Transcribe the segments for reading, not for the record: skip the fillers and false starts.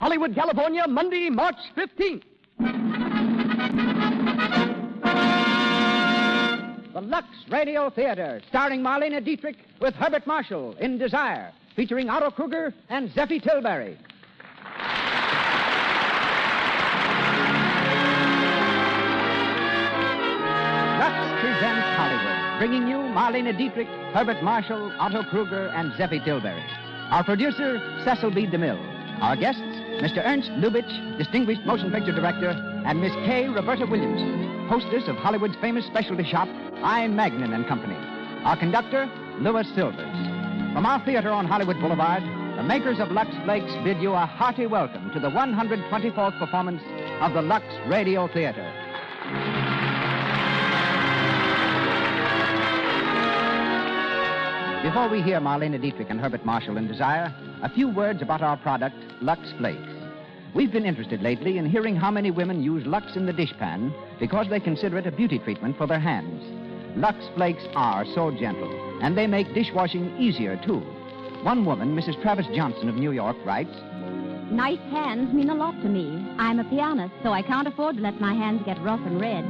Hollywood, California, Monday, March 15th. The Lux Radio Theater, starring Marlene Dietrich with Herbert Marshall in Desire, featuring Otto Kruger and Zeffie Tilbury. Lux presents Hollywood, bringing you Marlene Dietrich, Herbert Marshall, Otto Kruger, and Zeffie Tilbury. Our producer, Cecil B. DeMille. Our guests, Mr. Ernst Lubitsch, distinguished motion picture director, and Miss K. Roberta Williamson, hostess of Hollywood's famous specialty shop, I. Magnin and Company. Our conductor, Louis Silvers. From our theater on Hollywood Boulevard, the makers of Lux Flakes bid you a hearty welcome to the 124th performance of the Lux Radio Theater. Before we hear Marlene Dietrich and Herbert Marshall in Desire, a few words about our product, Lux Flakes. We've been interested lately in hearing how many women use Lux in the dishpan because they consider it a beauty treatment for their hands. Lux Flakes are so gentle, and they make dishwashing easier, too. One woman, Mrs. Travis Johnson of New York, writes, "Nice hands mean a lot to me. I'm a pianist, so I can't afford to let my hands get rough and red.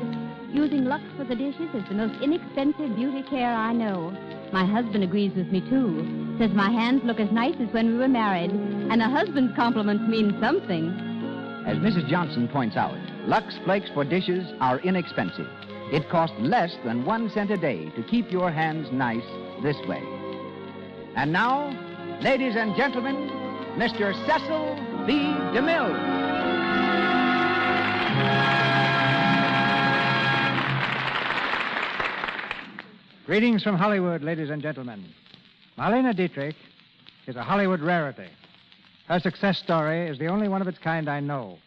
Using Lux for the dishes is the most inexpensive beauty care I know. My husband agrees with me, too. Says my hands look as nice as when we were married. And a husband's compliments mean something." As Mrs. Johnson points out, Lux Flakes for dishes are inexpensive. It costs less than 1 cent a day to keep your hands nice this way. And now, ladies and gentlemen, Mr. Cecil B. DeMille. Greetings from Hollywood, ladies and gentlemen. Marlene Dietrich is a Hollywood rarity. Her success story is the only one of its kind I know.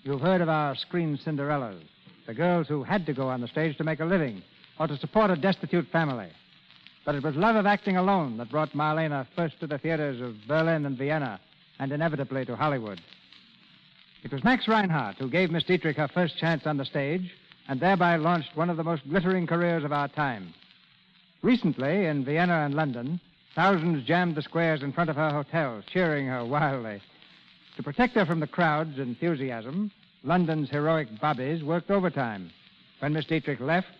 You've heard of our screen Cinderellas, the girls who had to go on the stage to make a living or to support a destitute family. But it was love of acting alone that brought Marlene first to the theaters of Berlin and Vienna and inevitably to Hollywood. It was Max Reinhardt who gave Miss Dietrich her first chance on the stage and thereby launched one of the most glittering careers of our time. Recently, in Vienna and London, thousands jammed the squares in front of her hotels, cheering her wildly. To protect her from the crowd's enthusiasm, London's heroic bobbies worked overtime. When Miss Dietrich left,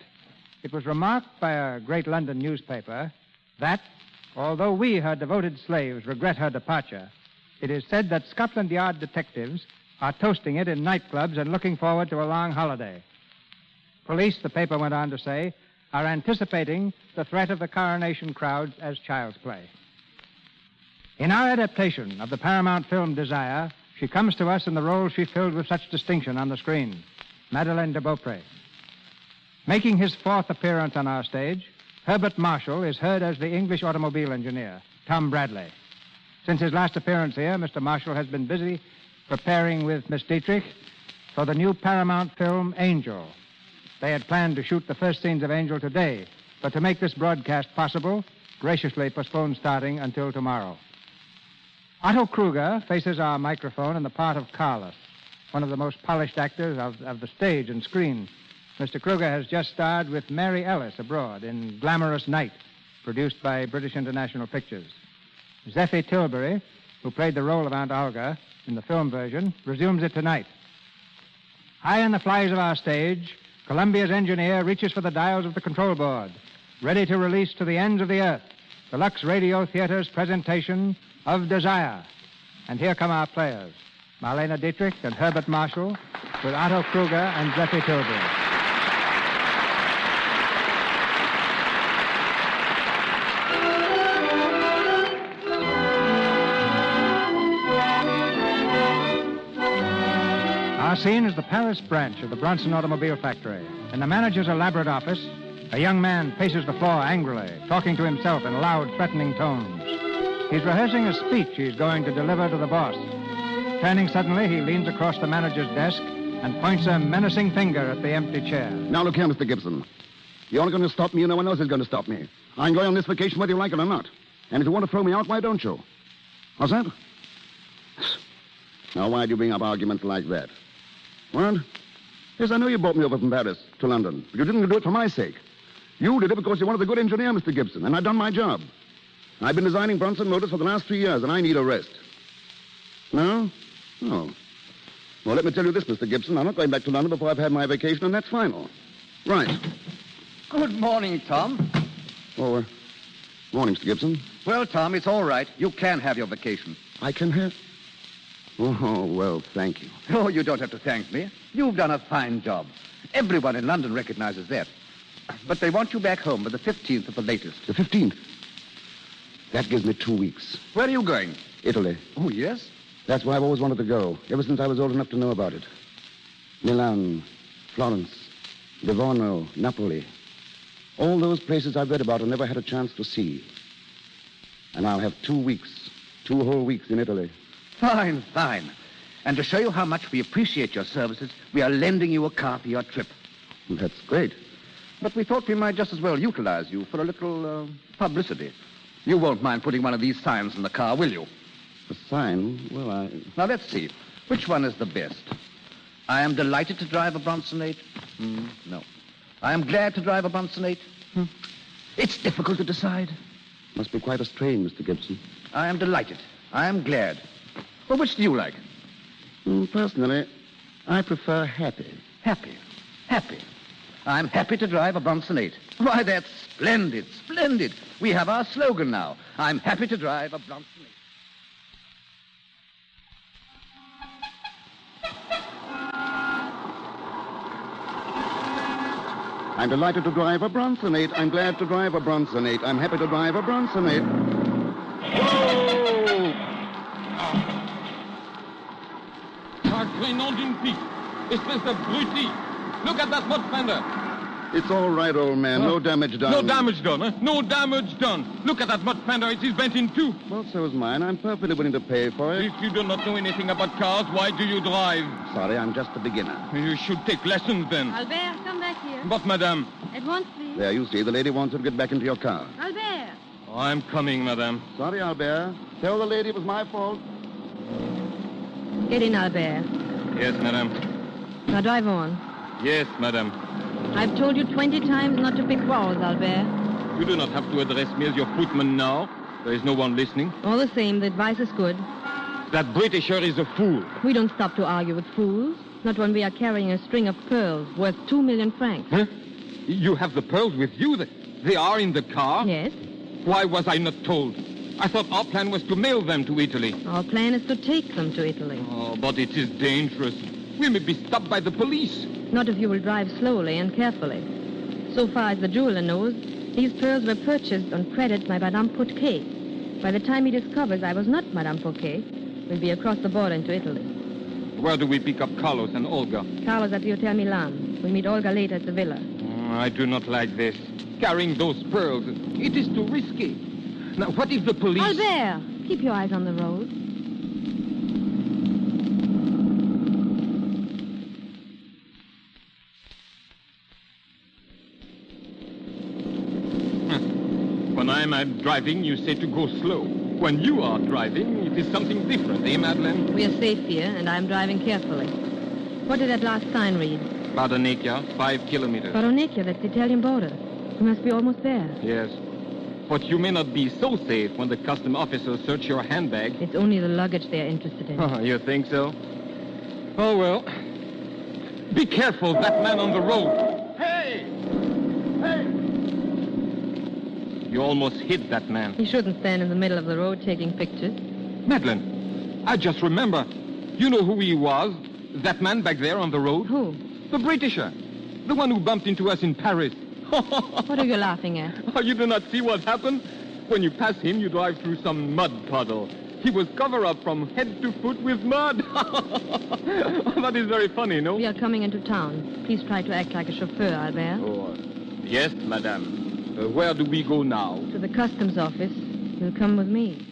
it was remarked by a great London newspaper that, although we, her devoted slaves, regret her departure, it is said that Scotland Yard detectives are toasting it in nightclubs and looking forward to a long holiday. Police, the paper went on to say, are anticipating the threat of the coronation crowds as child's play. In our adaptation of the Paramount film Desire, she comes to us in the role she filled with such distinction on the screen, Madeleine de Beaupre. Making his 4th appearance on our stage, Herbert Marshall is heard as the English automobile engineer, Tom Bradley. Since his last appearance here, Mr. Marshall has been busy preparing with Miss Dietrich for the new Paramount film Angel. They had planned to shoot the first scenes of Angel today, but to make this broadcast possible, graciously postponed starting until tomorrow. Otto Kruger faces our microphone in the part of Carlos, one of the most polished actors of the stage and screen. Mr. Kruger has just starred with Mary Ellis abroad in Glamorous Night, produced by British International Pictures. Zeffie Tilbury, who played the role of Aunt Olga in the film version, resumes it tonight. High in the flies of our stage, Columbia's engineer reaches for the dials of the control board, ready to release to the ends of the earth the Lux Radio Theater's presentation of Desire. And here come our players, Marlene Dietrich and Herbert Marshall, with Otto Kruger and Zeffie Tilbury. Our scene is the Paris branch of the Bronson Automobile Factory. In the manager's elaborate office, a young man paces the floor angrily, talking to himself in loud, threatening tones. He's rehearsing a speech he's going to deliver to the boss. Turning suddenly, he leans across the manager's desk and points a menacing finger at the empty chair. Now look here, Mr. Gibson. You're only going to stop me and no one else is going to stop me. I'm going on this vacation whether you like it or not. And if you want to throw me out, why don't you? How's that? Now, why do you bring up arguments like that? What? Yes, I know you brought me over from Paris to London, but you didn't do it for my sake. You did it because you wanted a good engineer, Mr. Gibson, and I've done my job. I've been designing Bronson Motors for the last 3 years, and I need a rest. No? Oh. Well, let me tell you this, Mr. Gibson. I'm not going back to London before I've had my vacation, and that's final. Right. Good morning, Tom. Oh, morning, Mr. Gibson. Well, Tom, it's all right. You can have your vacation. I can have... Oh, well, thank you. Oh, you don't have to thank me. You've done a fine job. Everyone in London recognizes that. But they want you back home by the 15th at the latest. The 15th? That gives me 2 weeks. Where are you going? Italy. Oh, yes? That's where I've always wanted to go, ever since I was old enough to know about it. Milan, Florence, Livorno, Napoli. All those places I've read about and never had a chance to see. And I'll have 2 weeks, 2 whole weeks in Italy. Fine, fine. And to show you how much we appreciate your services, we are lending you a car for your trip. That's great. But we thought we might just as well utilize you for a little publicity. You won't mind putting one of these signs in the car, will you? A sign? Well, Now, let's see. Which one is the best? I am delighted to drive a Bronson 8. No. I am glad to drive a Bronson 8. It's difficult to decide. Must be quite a strain, Mr. Gibson. I am delighted. I am glad. Well, which do you like? Personally, I prefer happy. Happy. Happy. I'm happy to drive a Bronson 8. Why, that's splendid, splendid. We have our slogan now. I'm happy to drive a Bronson 8. I'm delighted to drive a Bronson 8. I'm glad to drive a Bronson 8. I'm happy to drive a Bronson 8. Whoa! Sacré nom d'une pique. Espèce de bruti. Look at that mud fender. It's all right, old man. No damage done. No damage done, eh? No damage done. Look at that mud fender. It is bent in two. Well, so is mine. I'm perfectly willing to pay for it. If you do not know anything about cars, why do you drive? Sorry, I'm just a beginner. You should take lessons then. Albert, come back here. But, madame. At once, please. There, you see. The lady wants you to get back into your car. Albert. I'm coming, madame. Sorry, Albert. Tell the lady it was my fault. Get in, Albert. Yes, madame. Now drive on. Yes, madame. I've told you 20 times not to pick quarrels, Albert. You do not have to address me as your footman now. There is no one listening. All the same, the advice is good. That Britisher is a fool. We don't stop to argue with fools. Not when we are carrying a string of pearls worth 2 million francs. Huh? You have the pearls with you? They are in the car? Yes. Why was I not told? I thought our plan was to mail them to Italy. Our plan is to take them to Italy. Oh, but it is dangerous. We may be stopped by the police. Not if you will drive slowly and carefully. So far as the jeweler knows, these pearls were purchased on credit by Madame Pouquet. By the time he discovers I was not Madame Pouquet, we'll be across the border into Italy. Where do we pick up Carlos and Olga? Carlos at the Hotel Milan. We'll meet Olga later at the villa. I do not like this. Carrying those pearls, it is too risky. Now, what if the police... Albert, keep your eyes on the road. When I'm driving, you say to go slow. When you are driving, it is something different, eh, Madeleine? We are safe here, and I'm driving carefully. What did that last sign read? Baronecchia, 5 kilometers. Baronecchia, that's the Italian border. We must be almost there. Yes. But you may not be so safe when the custom officers search your handbag. It's only the luggage they're interested in. Oh, you think so? Oh, well. Be careful, that man on the road. Hey! Hey! You almost hit that man. He shouldn't stand in the middle of the road taking pictures. Madeleine, I just remember. You know who he was? That man back there on the road? Who? The Britisher. The one who bumped into us in Paris. What are you laughing at? Oh, you do not see what happened? When you pass him, you drive through some mud puddle. He was covered up from head to foot with mud. That is very funny, no? We are coming into town. Please try to act like a chauffeur, Albert. Oh, yes, madame. Where do we go now? To the customs office. You'll come with me.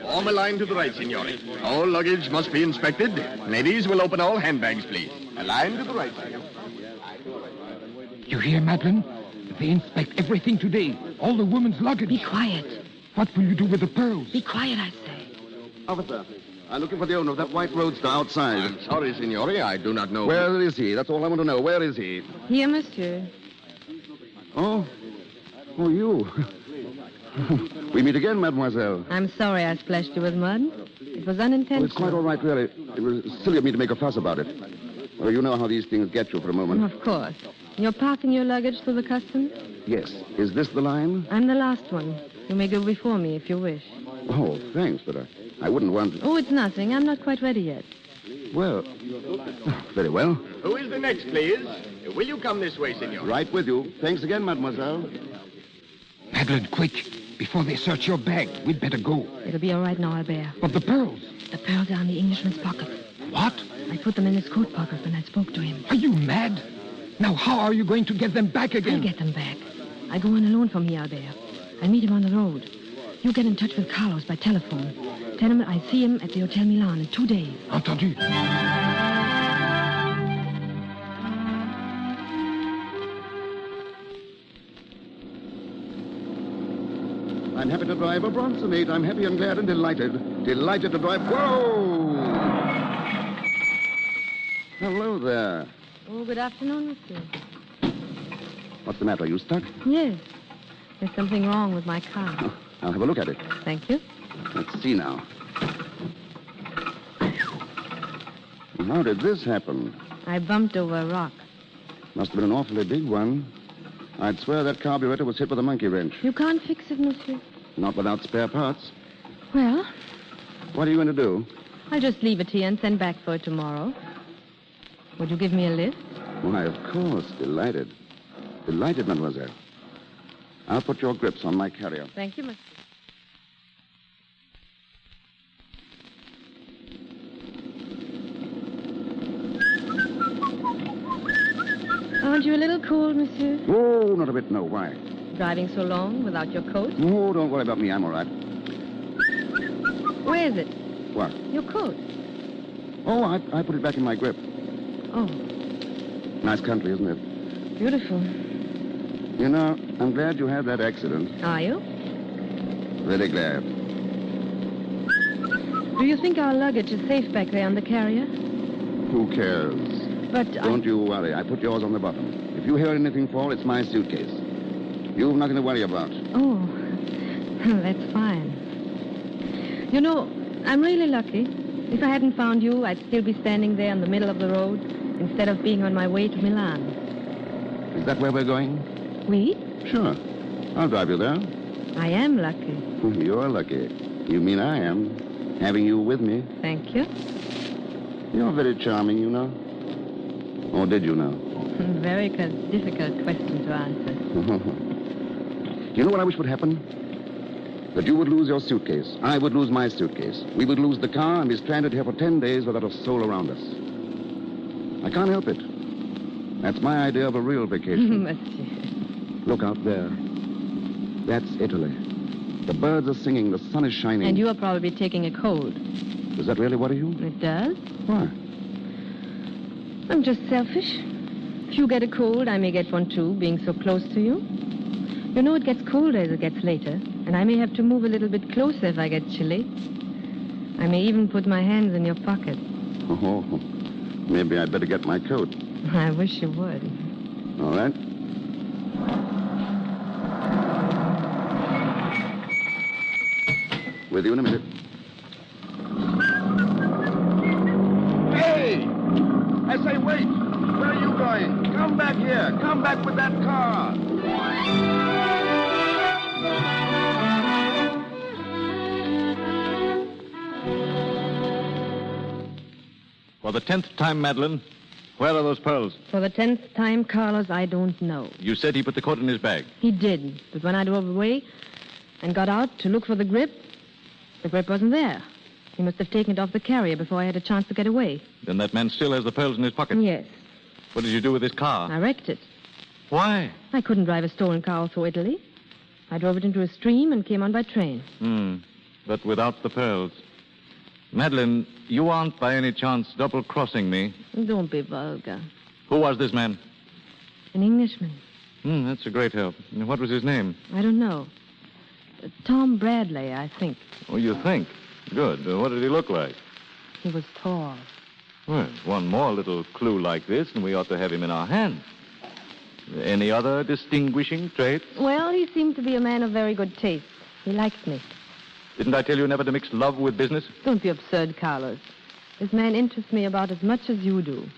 Form a line to the right, signore. All luggage must be inspected. Ladies will open all handbags, please. A line to the right. You hear, Madeleine? They inspect everything today. All the women's luggage. Be quiet. What will you do with the pearls? Be quiet, I say. Officer, I'm looking for the owner of that white roadster outside. I'm sorry, signore. I do not know. Where is he? That's all I want to know. Where is he? Here, monsieur. Oh? Oh, you. We meet again, mademoiselle. I'm sorry I splashed you with mud. It was unintentional. Oh, it's quite all right, really. It was silly of me to make a fuss about it. Well, you know how these things get you for a moment. Of course. You're passing your luggage through the customs? Yes. Is this the line? I'm the last one. You may go before me if you wish. Oh, thanks, but I wouldn't want to... Oh, it's nothing. I'm not quite ready yet. Well, very well. Who is the next, please? Will you come this way, senor? Right with you. Thanks again, mademoiselle. Madeleine, quick. Before they search your bag, we'd better go. It'll be all right now, Albert. But the pearls. The pearls are in the Englishman's pocket. What? I put them in his coat pocket when I spoke to him. Are you mad? Now, how are you going to get them back again? I'll get them back. I go on alone from here, Albert. I'll meet him on the road. You get in touch with Carlos by telephone. Tell him I see him at the Hotel Milan in 2 days. Entendu. I'm happy to drive a Bronson 8. I'm happy and glad and delighted. Delighted to drive... Whoa! Hello there. Oh, good afternoon, monsieur. What's the matter? Are you stuck? Yes. There's something wrong with my car. Oh, I'll have a look at it. Thank you. Let's see now. How did this happen? I bumped over a rock. Must have been an awfully big one. I'd swear that carburetor was hit with a monkey wrench. You can't fix it, monsieur. Not without spare parts. Well, What are you going to do? I'll just leave it here and send back for it tomorrow. Would you give me a lift? Why, of course. Delighted. Delighted, mademoiselle. I'll put your grips on my carrier. Thank you, monsieur. Aren't you a little cold, monsieur? Oh, not a bit, no. Why? Driving so long without your coat? No, don't worry about me. I'm all right. Where is it? What? Your coat. Oh, I put it back in my grip. Oh, Nice country, isn't it? beautiful. You know, I'm glad you had that accident. Are you? Really glad. Do you think our luggage is safe back there on the carrier? Who cares? But Don't you worry. I put yours on the bottom. If you hear anything fall, it's my suitcase. You've nothing to worry about. Oh, that's fine. You know, I'm really lucky. If I hadn't found you, I'd still be standing there in the middle of the road instead of being on my way to Milan. Is that where we're going? We? Sure. I'll drive you there. I am lucky. You're lucky. You mean I am. Having you with me. Thank you. You're very charming, you know. Or did you know? Very difficult question to answer. You know what I wish would happen? That you would lose your suitcase. I would lose my suitcase. We would lose the car and be stranded here for 10 days without a soul around us. I can't help it. That's my idea of a real vacation. Monsieur. Look out there. That's Italy. The birds are singing. The sun is shining. And you are probably taking a cold. Does that really worry you? It does? Why? I'm just selfish. If you get a cold, I may get one too, being so close to you. You know, it gets colder as it gets later, and I may have to move a little bit closer if I get chilly. I may even put my hands in your pocket. Oh, maybe I'd better get my coat. I wish you would. All right. With you in a minute. Hey! I say, wait! Where are you going? Come back here. Come back with that car. For the 10th time, Madeleine, where are those pearls? For the 10th time, Carlos, I don't know. You said he put the coat in his bag. He did, but when I drove away and got out to look for the grip wasn't there. He must have taken it off the carrier before I had a chance to get away. Then that man still has the pearls in his pocket. Yes, What did you do with his car? I wrecked it. Why? I couldn't drive a stolen car through Italy. I drove it into a stream and came on by train. But without the pearls. Madeleine, you aren't by any chance double-crossing me. Don't be vulgar. Who was this man? An Englishman. That's a great help. And what was his name? I don't know. Tom Bradley, I think. Oh, you think? Good. What did he look like? He was tall. Well, one more little clue like this, and we ought to have him in our hands. Any other distinguishing traits? Well, he seemed to be a man of very good taste. He liked me. Didn't I tell you never to mix love with business? Don't be absurd, Carlos. This man interests me about as much as you do.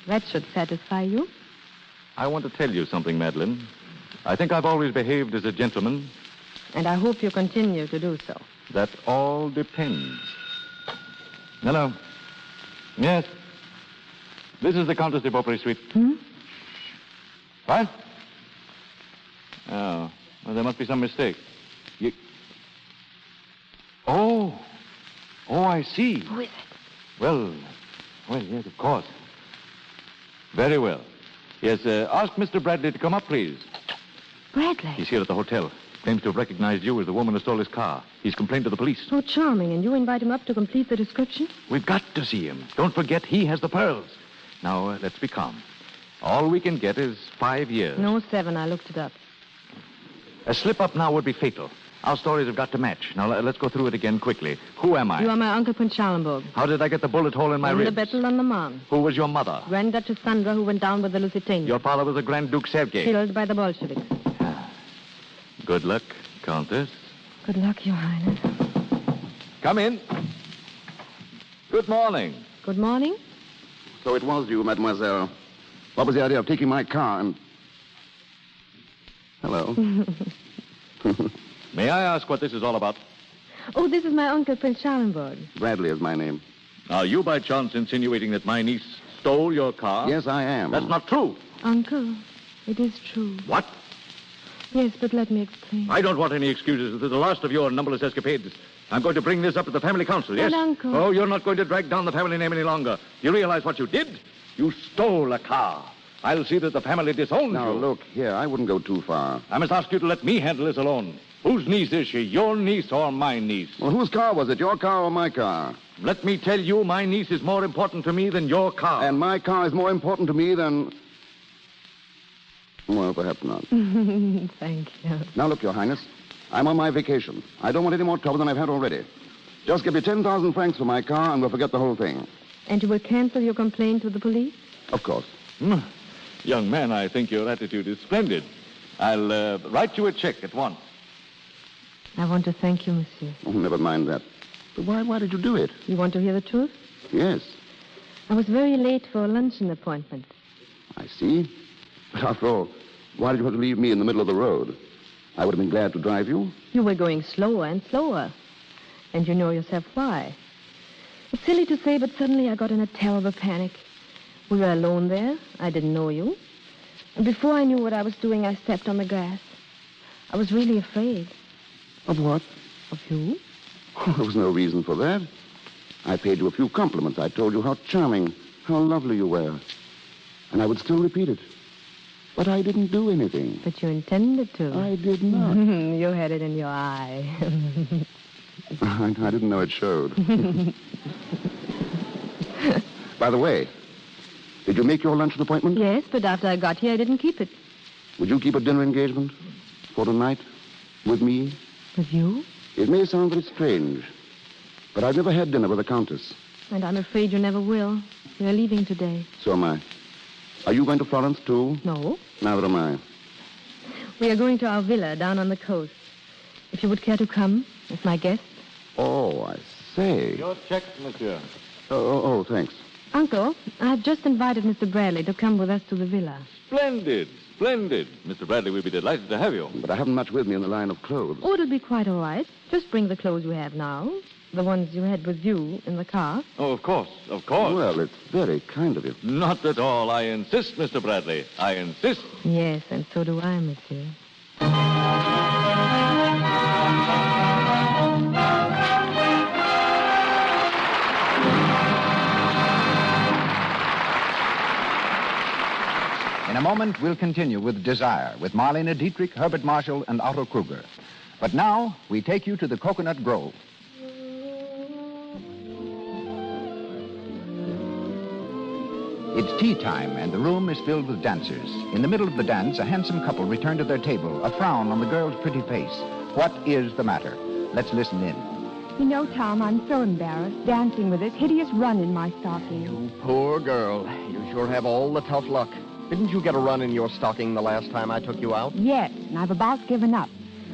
That should satisfy you. I want to tell you something, Madeleine. I think I've always behaved as a gentleman. And I hope you continue to do so. That all depends. Hello. Yes. This is the Countess de Beaupre suite. What? Oh. Well, there must be some mistake. Oh, I see. Who is it? Well, yes, of course. Very well. Yes, ask Mr. Bradley to come up, please. Bradley? He's here at the hotel. Claims to have recognized you as the woman who stole his car. He's complained to the police. So charming, and you invite him up to complete the description? We've got to see him. Don't forget, he has the pearls. Now, let's be calm. All we can get is 5 years. No, 7. I looked it up. A slip-up now would be fatal. Our stories have got to match. Now, let's go through it again quickly. Who am I? You are my uncle, Prince Schalenburg. How did I get the bullet hole in my In ribs? the battle on the Marne. Who was your mother? Grand Duchess Sandra, who went down with the Lusitania. Your father was the Grand Duke Sergei. Killed by the Bolsheviks. Good luck, Countess. Good luck, Your Highness. Come in. Good morning. Good morning. So it was you, mademoiselle. What was the idea of taking my car and... Hello. May I ask what this is all about? Oh, this is my uncle, Prince Schalenburg. Bradley is my name. Are you by chance insinuating that my niece stole your car? Yes, I am. That's not true. Uncle, it is true. What? Yes, but let me explain. I don't want any excuses. This is the last of your numberless escapades. I'm going to bring this up at the family council, yes? But, Uncle... Oh, you're not going to drag down the family name any longer. You realize what you did? You stole a car. I'll see that the family disowns Now, you. look, here, I wouldn't go too far. I must ask you to let me handle this alone. Whose niece is she? Your niece or my niece? Well, whose car was it, your car or my car? Let me tell you, my niece is more important to me than your car. And my car is more important to me than... Well, perhaps not. Thank you. Now, look, Your Highness, I'm on my vacation. I don't want any more trouble than I've had already. Just give me 10,000 francs for my car, and we'll forget the whole thing. And you will cancel your complaint to the police? Of course. Young man, I think your attitude is splendid. I'll write you a check at once. I want to thank you, monsieur. Oh, never mind that. But why did you do it? You want to hear the truth? Yes. I was very late for a luncheon appointment. I see. But after all, why did you have to leave me in the middle of the road? I would have been glad to drive you. You were going slower and slower. And you know yourself why. It's silly to say, but suddenly I got in a terrible panic. We were alone there. I didn't know you. And before I knew what I was doing, I stepped on the grass. I was really afraid. Of what? Of you? Oh, there was no reason for that. I paid you a few compliments. I told you how charming, how lovely you were. And I would still repeat it. But I didn't do anything. But you intended to. I did not. You had it in your eye. I didn't know it showed. By the way, did you make your luncheon appointment? Yes, but after I got here, I didn't keep it. Would you keep a dinner engagement for tonight with me? With you? It may sound very strange, but I've never had dinner with a countess. And I'm afraid you never will. You're leaving today. So am I. Are you going to Florence, too? No. Neither am I. We are going to our villa down on the coast. If you would care to come as my guest. Oh, I say. Your check, monsieur. Oh, thanks. Uncle, I've just invited Mr. Bradley to come with us to the villa. Splendid, splendid. Mr. Bradley will be delighted to have you. But I haven't much with me in the line of clothes. Oh, it'll be quite all right. Just bring the clothes you have now. The ones you had with you in the car. Oh, of course, of course. Well, it's very kind of you. Not at all. I insist, Mr. Bradley. I insist. Yes, and so do I, monsieur. In a moment, we'll continue with Desire, with Marlene Dietrich, Herbert Marshall, and Otto Kruger. But now, we take you to the Coconut Grove. It's tea time, and the room is filled with dancers. In the middle of the dance, a handsome couple return to their table, a frown on the girl's pretty face. What is the matter? Let's listen in. You know, Tom, I'm so embarrassed dancing with this hideous run in my stocking. You poor girl. You sure have all the tough luck. Didn't you get a run in your stocking the last time I took you out? Yes, and I've about given up.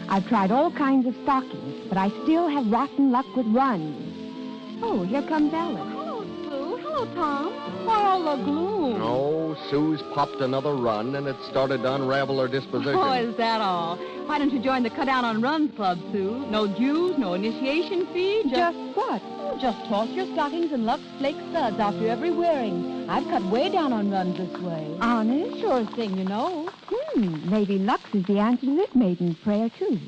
I've tried all kinds of stockings, but I still have rotten luck with runs. Oh, here comes Alice. Hello, Sue. Hello, Tom. Why all the gloom? No, Sue's popped another run, and it started to unravel her disposition. Oh, is that all? Why don't you join the Cut Down on Runs Club, Sue? No dues, no initiation fee, Just what? Just toss your stockings in Lux Flake studs after every wearing. I've cut way down on runs this way. Honest? Sure thing, you know. Maybe Lux is the answer to this maiden prayer, too.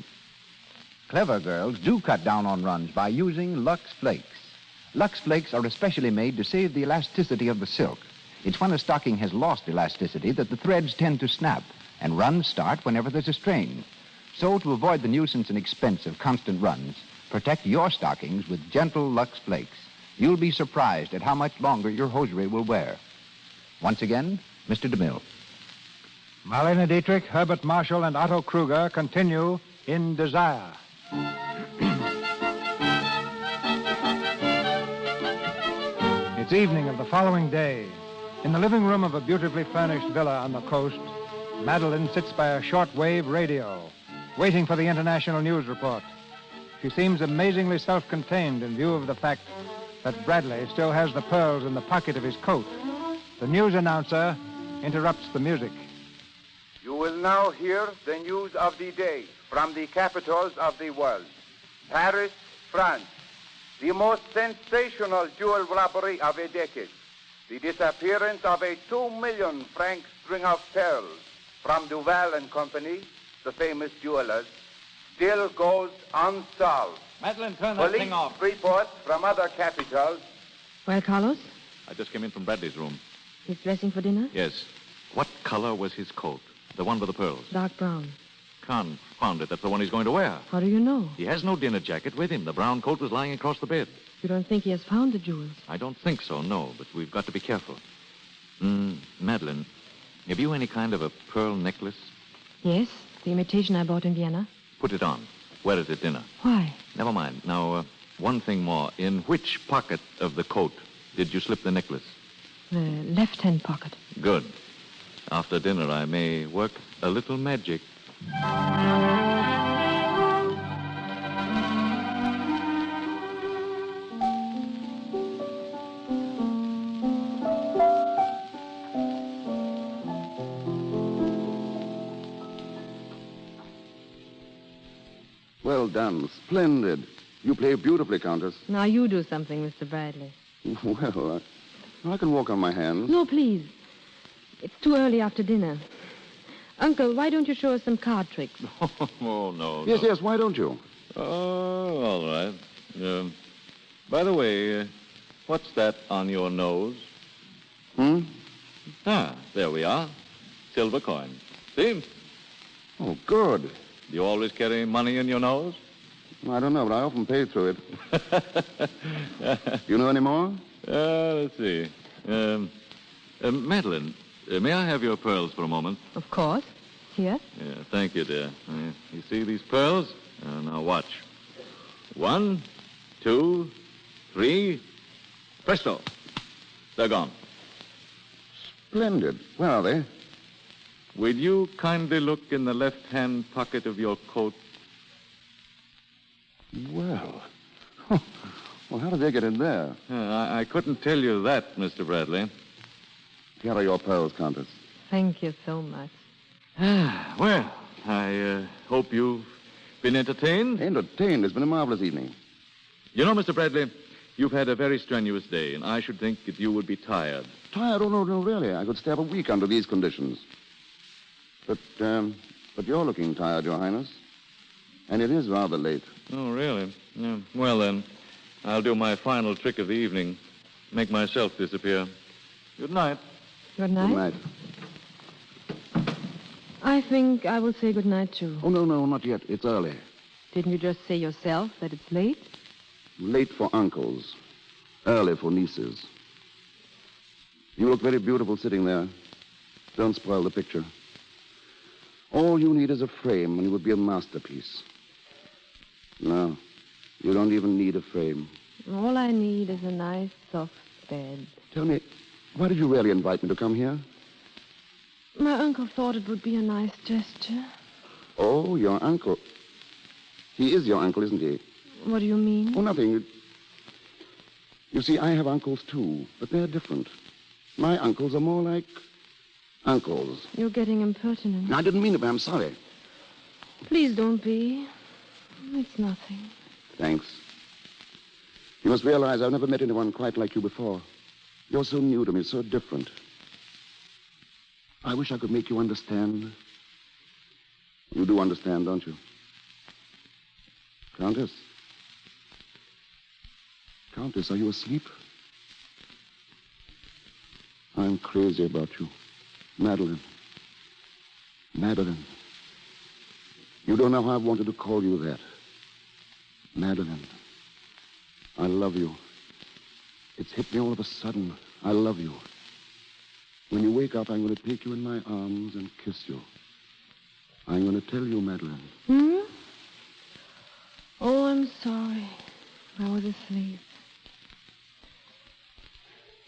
Clever girls do cut down on runs by using Lux Flakes. Lux Flakes are especially made to save the elasticity of the silk. It's when a stocking has lost elasticity that the threads tend to snap, and runs start whenever there's a strain. So to avoid the nuisance and expense of constant runs, protect your stockings with gentle Lux Flakes. You'll be surprised at how much longer your hosiery will wear. Once again, Mr. DeMille. Marlene Dietrich, Herbert Marshall, and Otto Kruger continue in Desire. It's evening of the following day. In the living room of a beautifully furnished villa on the coast, Madeleine sits by a shortwave radio, waiting for the international news report. She seems amazingly self-contained in view of the fact that Bradley still has the pearls in the pocket of his coat. The news announcer interrupts the music. You will now hear the news of the day from the capitals of the world. Paris, France. The most sensational jewel robbery of a decade. The disappearance of a 2 million franc string of pearls from Duval and Company, the famous jewelers, still goes unsolved. Madeleine, turn that thing off. Police reports from other capitals. Well, Carlos, I just came in from Bradley's room. he's dressing for dinner? Yes. What color was his coat? The one with the pearls? Dark brown. Confound it, that's the one he's going to wear. How do you know? He has no dinner jacket with him. The brown coat was lying across the bed. You don't think he has found the jewels? I don't think so, no, but we've got to be careful. Madeleine, have you any kind of a pearl necklace? Yes, the imitation I bought in Vienna. Put it on. Wear it at dinner. Why? Never mind. Now, one thing more. In which pocket of the coat did you slip the necklace? The left-hand pocket. Good. After dinner, I may work a little magic. Well done. Splendid. You play beautifully, Countess. Now you do something, Mr. Bradley. Well, I can walk on my hands. No, please. It's too early after dinner. Uncle, why don't you show us some card tricks? Oh, no. Yes, yes, why don't you? Oh, all right. By the way, what's that on your nose? Ah, there we are. Silver coin. See? Oh, good. Do you always carry money in your nose? I don't know, but I often pay through it. You know any more? Let's see. Madeleine, may I have your pearls for a moment? Of course. Here. Yeah, thank you, dear. You see these pearls? Now watch. 1, 2, 3. Presto. They're gone. Splendid. Where are they? Will you kindly look in the left-hand pocket of your coat? Well. Well, how did they get in there? I couldn't tell you that, Mr. Bradley. Here are your pearls, Countess. Thank you so much. Well, I hope you've been entertained. Entertained? It's been a marvelous evening. You know, Mr. Bradley, you've had a very strenuous day, and I should think that you would be tired. Tired? Oh, no, really. I could stay up a week under these conditions. But you're looking tired, Your Highness. And it is rather late. Oh, really? Yeah. Well, then, I'll do my final trick of the evening. Make myself disappear. Good night. Good night. Good night. I think I will say good night, too. Oh, no, not yet. It's early. Didn't you just say yourself that it's late? Late for uncles. Early for nieces. You look very beautiful sitting there. Don't spoil the picture. All you need is a frame, and it would be a masterpiece. No, you don't even need a frame. All I need is a nice, soft bed. Tell me, why did you really invite me to come here? My uncle thought it would be a nice gesture. Oh, your uncle. He is your uncle, isn't he? What do you mean? Oh, nothing. You see, I have uncles, too, but they're different. My uncles are more like uncles. You're getting impertinent. I didn't mean it, but I'm sorry. Please don't be. It's nothing. Thanks. You must realize I've never met anyone quite like you before. You're so new to me, so different. I wish I could make you understand. You do understand, don't you? Countess? Countess, are you asleep? I'm crazy about you. Madeleine. Madeleine. You don't know how I've wanted to call you that. Madeleine. I love you. It's hit me all of a sudden. I love you. When you wake up, I'm going to take you in my arms and kiss you. I'm going to tell you, Madeleine. Hmm? Oh, I'm sorry. I was asleep.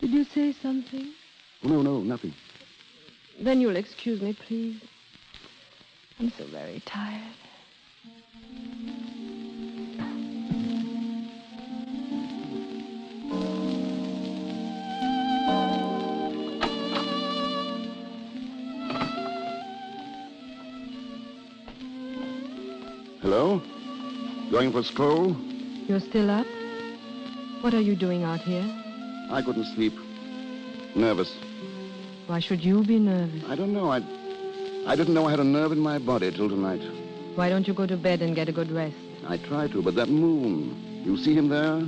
Did you say something? Oh, no, nothing. Then you'll excuse me, please. I'm so very tired. Hello? Going for a stroll? You're still up? What are you doing out here? I couldn't sleep. Nervous. Why should you be nervous? I don't know. I didn't know I had a nerve in my body till tonight. Why don't you go to bed and get a good rest? I try to, but that moon, you see him there?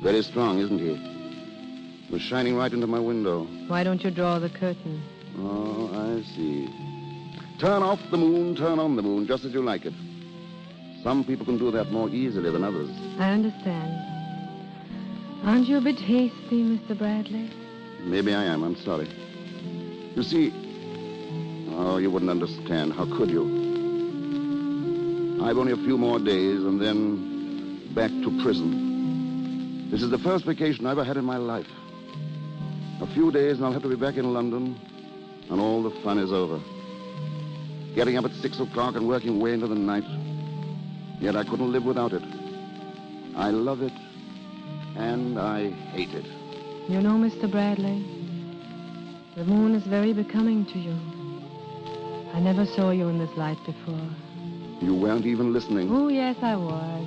Very strong, isn't he? He was shining right into my window. Why don't you draw the curtain? Oh, I see. Turn off the moon, turn on the moon, just as you like it. Some people can do that more easily than others. I understand. Aren't you a bit hasty, Mr. Bradley? Maybe I am. I'm sorry. You see... Oh, you wouldn't understand. How could you? I've only a few more days and then back to prison. This is the first vacation I ever had in my life. A few days and I'll have to be back in London and all the fun is over. Getting up at 6 o'clock and working way into the night. Yet I couldn't live without it. I love it and I hate it. You know, Mr. Bradley, the moon is very becoming to you. I never saw you in this light before. You weren't even listening. Oh, yes, I was.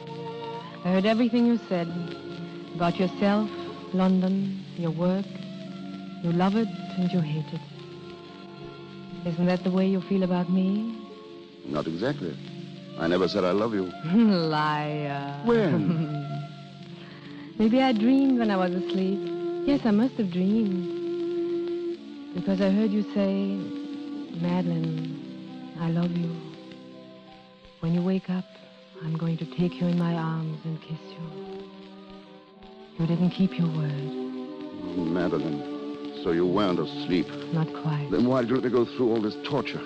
I heard everything you said about yourself, London, your work. You love it and you hate it. Isn't that the way you feel about me? Not exactly. I never said I love you. Liar. When? Maybe I dreamed when I was asleep. Yes, I must have dreamed. Because I heard you say, Madeleine, I love you. When you wake up, I'm going to take you in my arms and kiss you. You didn't keep your word. Madeleine, so you weren't asleep. Not quite. Then why did you let me go through all this torture?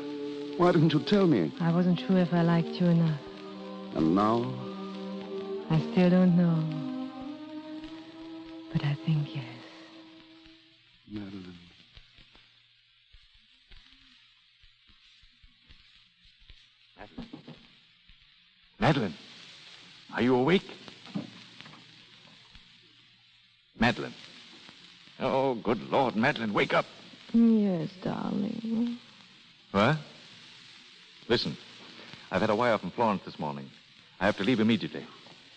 Why didn't you tell me? I wasn't sure if I liked you enough. And now? I still don't know. But I think yes. Madeleine. Madeleine, are you awake? Madeleine. Oh, good Lord, Madeleine, wake up. Yes, darling. What? Listen, I've had a wire from Florence this morning. I have to leave immediately.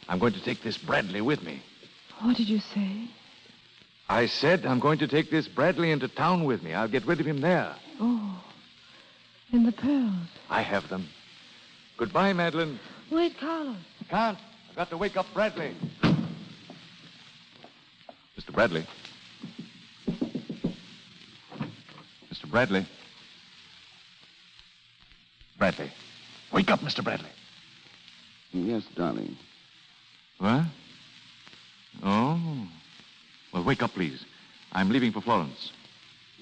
I'm going to take this Bradley with me. What did you say? I said I'm going to take this Bradley into town with me. I'll get rid of him there. Oh, and the pearls. I have them. Goodbye, Madeleine. Wait, Carlos. Can't. I've got to wake up Bradley. Mr. Bradley. Mr. Bradley. Bradley. Wake up, Mr. Bradley. Yes, darling. What? Oh. Well, wake up, please. I'm leaving for Florence.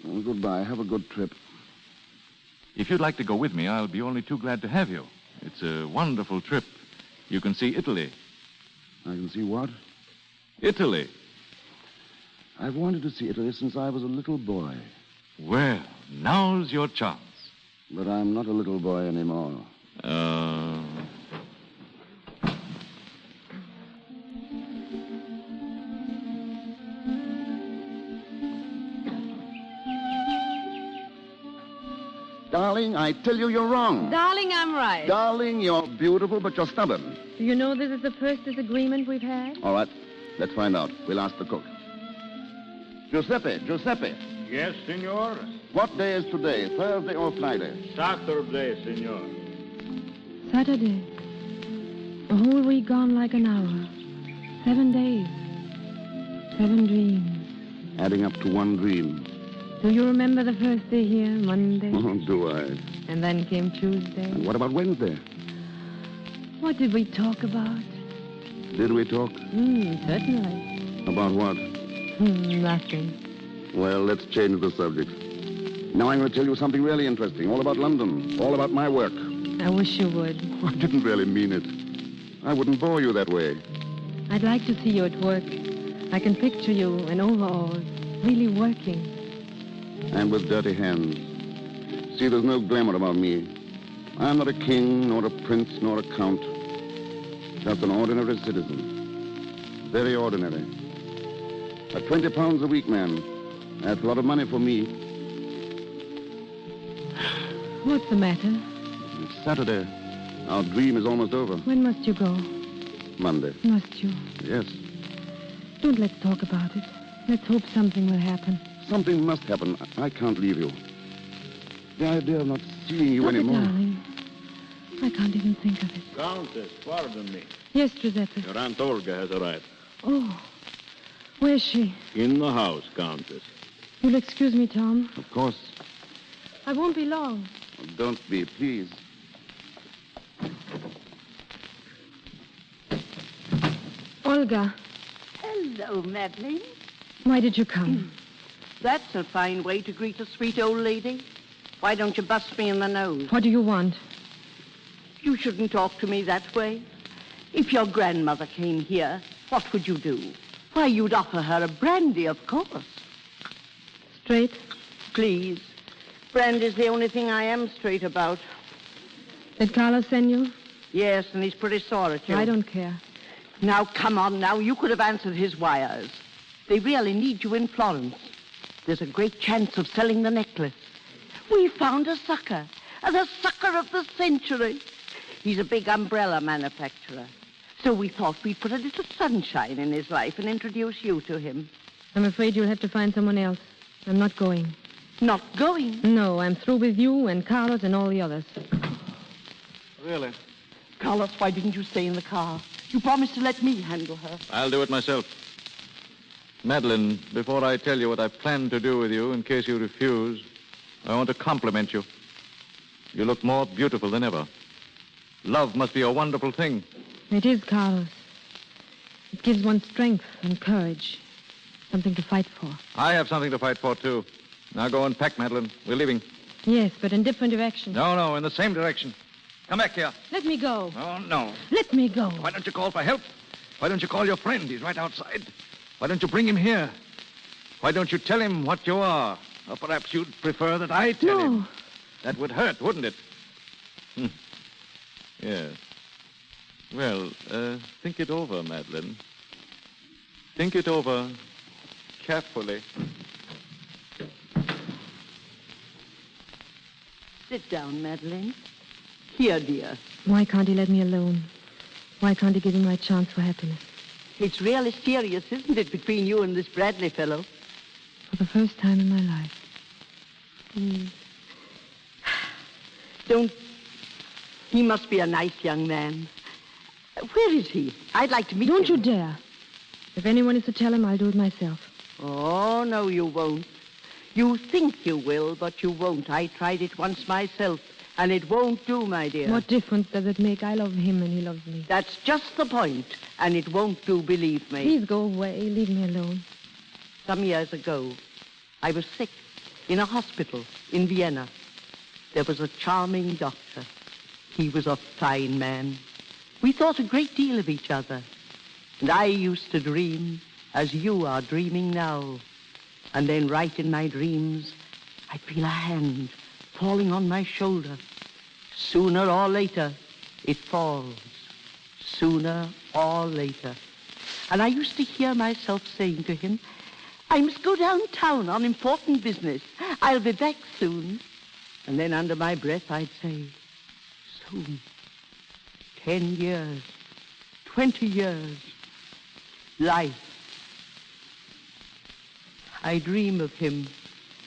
Well, goodbye. Have a good trip. If you'd like to go with me, I'll be only too glad to have you. It's a wonderful trip. You can see Italy. I can see what? Italy. I've wanted to see Italy since I was a little boy. Well, Now's your chance. But I'm not a little boy anymore. Darling, I tell you you're wrong. Darling, I'm right. Darling, you're beautiful, but you're stubborn. Do you know this is the first disagreement we've had? All right, let's find out. We'll ask the cook. Giuseppe. Yes, senor? What day is today, Thursday or Friday? Saturday, senor. Saturday. A whole week gone like an hour. 7 days. 7 dreams. Adding up to one dream. Do you remember the first day here, Monday? Oh, do I? And then came Tuesday. And what about Wednesday? What did we talk about? Did we talk? Certainly. About what? Nothing. Well, let's change the subject. Now I'm going to tell you something really interesting, all about London, all about my work. I wish you would. I didn't really mean it. I wouldn't bore you that way. I'd like to see you at work. I can picture you in overalls, really working. And with dirty hands. See, there's no glamour about me. I'm not a king, nor a prince, nor a count. Just an ordinary citizen. Very ordinary. A 20 pounds a week man. That's a lot of money for me. What's the matter? It's Saturday. Our dream is almost over. When must you go? Monday. Must you? Yes. Don't let's talk about it. Let's hope something will happen. Something must happen. I can't leave you. The idea of not seeing you Stop anymore. it, darling. I can't even think of it. Countess, pardon me. Yes, Giuseppe. Your Aunt Olga has arrived. Oh. Where's she? In the house, Countess. You'll excuse me, Tom. Of course. I won't be long. Don't be, please. Olga, Hello, Madeleine. why did you come? That's a fine way to greet a sweet old lady. Why don't you bust me in the nose? What do you want? You shouldn't talk to me that way. If your grandmother came here, what would you do? Why, you'd offer her a brandy, of course. Straight? Please. Brandy's the only thing I am straight about. Did Carlos send you? Yes, and he's pretty sore at you. I don't care. Now, come on now. You could have answered his wires. They really need you in Florence. There's a great chance of selling the necklace. We found a sucker, and the sucker of the century. He's a big umbrella manufacturer. So we thought we'd put a little sunshine in his life and introduce you to him. I'm afraid you'll have to find someone else. I'm not going. Not going? No, I'm through with you and Carlos and all the others. Really? Carlos, why didn't you stay in the car? You promised to let me handle her. I'll do it myself. Madeleine, before I tell you what I plan to do with you, in case you refuse, I want to compliment you. You look more beautiful than ever. Love must be a wonderful thing. It is, Carlos. It gives one strength and courage. Something to fight for. I have something to fight for, too. Now go and pack, Madeleine. We're leaving. Yes, but in different directions. No, in the same direction. Come back here. Let me go. Oh, no. Let me go. Why don't you call for help? Why don't you call your friend? He's right outside. Why don't you bring him here? Why don't you tell him what you are? Or perhaps you'd prefer that I tell him. That would hurt, wouldn't it? Yes. Well, think it over, Madeleine. Think it over carefully. Sit down, Madeleine. Here, dear. Why can't he let me alone? Why can't he give me my chance for happiness? It's really serious, isn't it, between you and this Bradley fellow? For the first time in my life. He must be a nice young man. Where is he? I'd like to meet him. Don't you dare. If anyone is to tell him, I'll do it myself. Oh, no, you won't. You think you will, but you won't. I tried it once myself, and it won't do, my dear. What difference does it make? I love him and he loves me. That's just the point, and it won't do, believe me. Please go away. Leave me alone. Some years ago, I was sick in a hospital in Vienna. There was a charming doctor. He was a fine man. We thought a great deal of each other. And I used to dream as you are dreaming now. And then right in my dreams, I'd feel a hand falling on my shoulder. Sooner or later, it falls. Sooner or later. And I used to hear myself saying to him, I must go downtown on important business. I'll be back soon. And then under my breath, I'd say, soon. 10 years, 20 years, life. I dream of him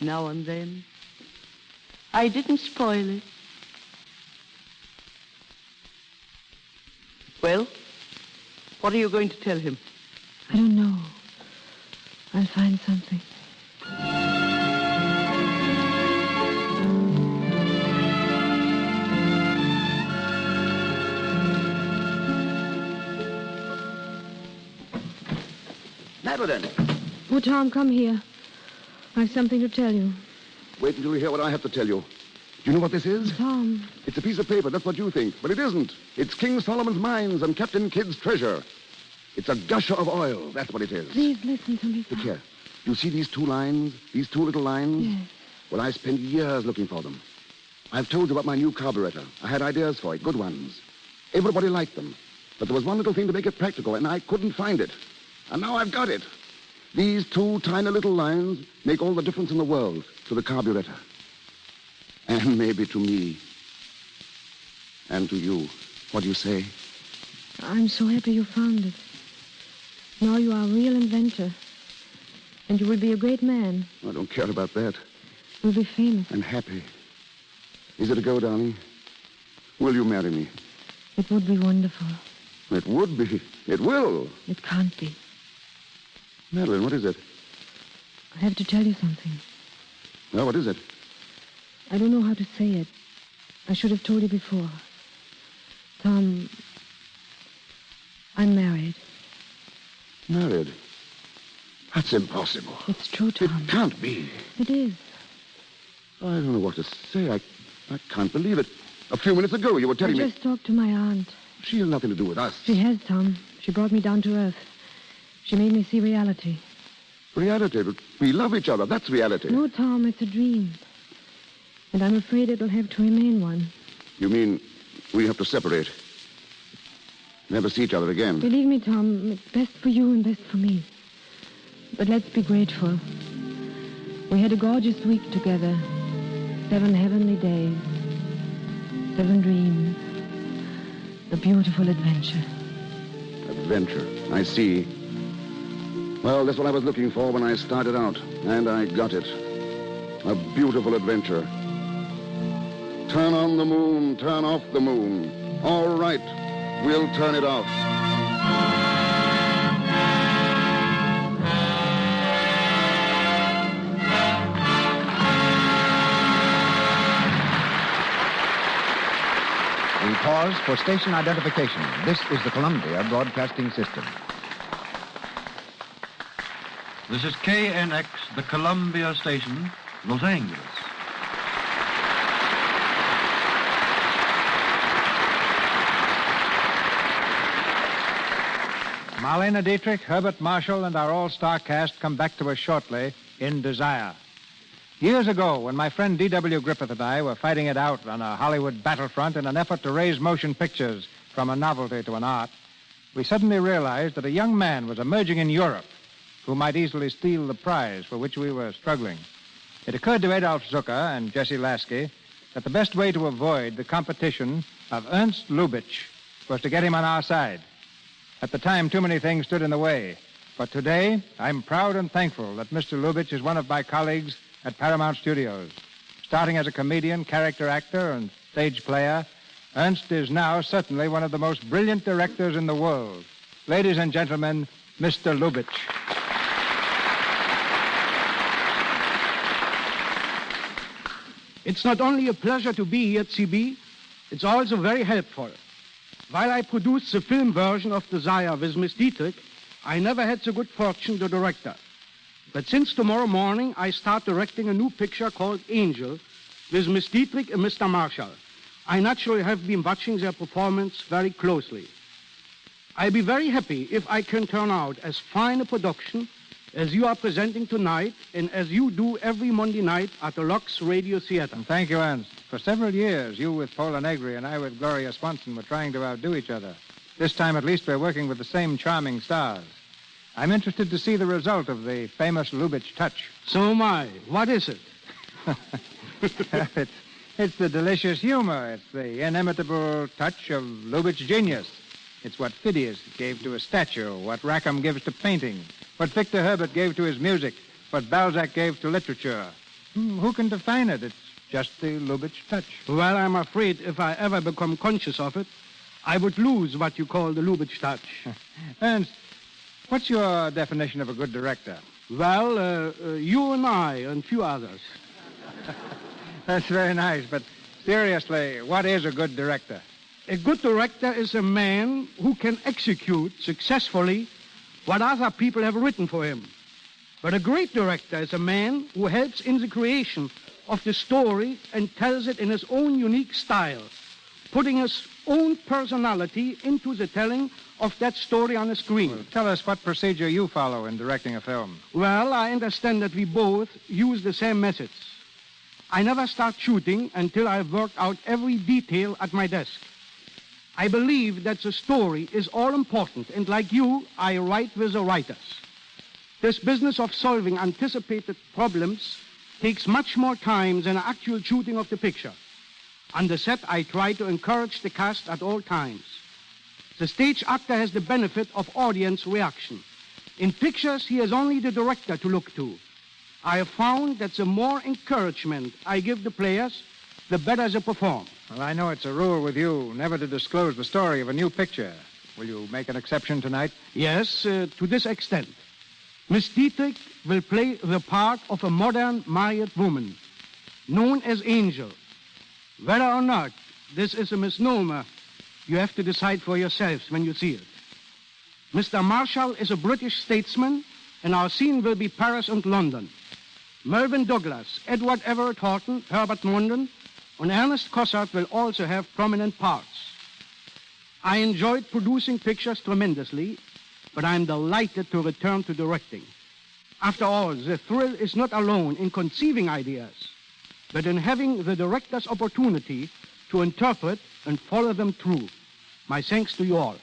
now and then. I didn't spoil it. Well, what are you going to tell him? I don't know. I'll find something. Madeleine! Oh, Tom, come here. I've something to tell you. Wait until you hear what I have to tell you. Do you know what this is? Tom. It's a piece of paper, that's what you think. But it isn't. It's King Solomon's mines and Captain Kidd's treasure. It's a gusher of oil, that's what it is. Please listen to me, Tom. Look here. You see these two lines? These two little lines? Yes. Well, I spent years looking for them. I've told you about my new carburetor. I had ideas for it, good ones. Everybody liked them. But there was one little thing to make it practical, and I couldn't find it. And now I've got it. These two tiny little lines make all the difference in the world to the carburetor. And maybe to me. And to you. What do you say? I'm so happy you found it. Now you are a real inventor. And you will be a great man. I don't care about that. You'll be famous. I'm happy. Is it a go, darling? Will you marry me? It would be wonderful. It would be. It will. It can't be. Madeleine, what is it? I have to tell you something. Well, what is it? I don't know how to say it. I should have told you before. Tom, I'm married. Married? That's impossible. It's true, Tom. It can't be. It is. I don't know what to say. I can't believe it. A few minutes ago, you were telling me... I just talked to my aunt. She has nothing to do with us. She has, Tom. She brought me down to earth. She made me see reality. Reality? But we love each other. That's reality. No, Tom, it's a dream. And I'm afraid it'll have to remain one. You mean we have to separate? Never see each other again? Believe me, Tom, it's best for you and best for me. But let's be grateful. We had a gorgeous week together. 7 heavenly days. 7 dreams. A beautiful adventure. Adventure. I see. Well, that's what I was looking for when I started out. And I got it. A beautiful adventure. Turn on the moon, turn off the moon. All right, we'll turn it off. We pause for station identification. This is the Columbia Broadcasting System. This is KNX, the Columbia Station, Los Angeles. Marlene Dietrich, Herbert Marshall, and our all-star cast come back to us shortly in Desire. Years ago, when my friend D.W. Griffith and I were fighting it out on a Hollywood battlefront in an effort to raise motion pictures from a novelty to an art, we suddenly realized that a young man was emerging in Europe who might easily steal the prize for which we were struggling. It occurred to Adolf Zucker and Jesse Lasky that the best way to avoid the competition of Ernst Lubitsch was to get him on our side. At the time, too many things stood in the way. But today, I'm proud and thankful that Mr. Lubitsch is one of my colleagues at Paramount Studios. Starting as a comedian, character actor, and stage player, Ernst is now certainly one of the most brilliant directors in the world. Ladies and gentlemen, Mr. Lubitsch. It's not only a pleasure to be here at CB, it's also very helpful. While I produced the film version of Desire with Miss Dietrich, I never had the good fortune to direct her. But since tomorrow morning, I start directing a new picture called Angel with Miss Dietrich and Mr. Marshall. I naturally have been watching their performance very closely. I'll be very happy if I can turn out as fine a production as you are presenting tonight and as you do every Monday night at the Lux Radio Theater. And thank you, Ernst. For several years, you with Paula Negri and I with Gloria Swanson were trying to outdo each other. This time, at least, we're working with the same charming stars. I'm interested to see the result of the famous Lubitsch touch. So am I. What is it? It's the delicious humor. It's the inimitable touch of Lubitsch genius. It's what Phidias gave to a statue, what Rackham gives to painting, what Victor Herbert gave to his music, what Balzac gave to literature. Who can define it? It's just the Lubitsch touch. Well, I'm afraid if I ever become conscious of it, I would lose what you call the Lubitsch touch. Ernst, what's your definition of a good director? Well, you and I and a few others. That's very nice, but seriously, what is a good director? A good director is a man who can execute successfully what other people have written for him. But a great director is a man who helps in the creation of the story and tells it in his own unique style, putting his own personality into the telling of that story on the screen. Well, tell us what procedure you follow in directing a film. Well, I understand that we both use the same methods. I never start shooting until I've worked out every detail at my desk. I believe that the story is all important, and like you, I write with the writers. This business of solving anticipated problems takes much more time than actual shooting of the picture. On the set, I try to encourage the cast at all times. The stage actor has the benefit of audience reaction. In pictures, he has only the director to look to. I have found that the more encouragement I give the players, the better they perform. Well, I know it's a rule with you never to disclose the story of a new picture. Will you make an exception tonight? Yes, to this extent. Miss Dietrich will play the part of a modern married woman, known as Angel. Whether or not this is a misnomer, you have to decide for yourselves when you see it. Mr. Marshall is a British statesman, and our scene will be Paris and London. Melvyn Douglas, Edward Everett Horton, Herbert Marshall, and Ernest Cossart will also have prominent parts. I enjoyed producing pictures tremendously, but I'm delighted to return to directing. After all, the thrill is not alone in conceiving ideas, but in having the director's opportunity to interpret and follow them through. My thanks to you all.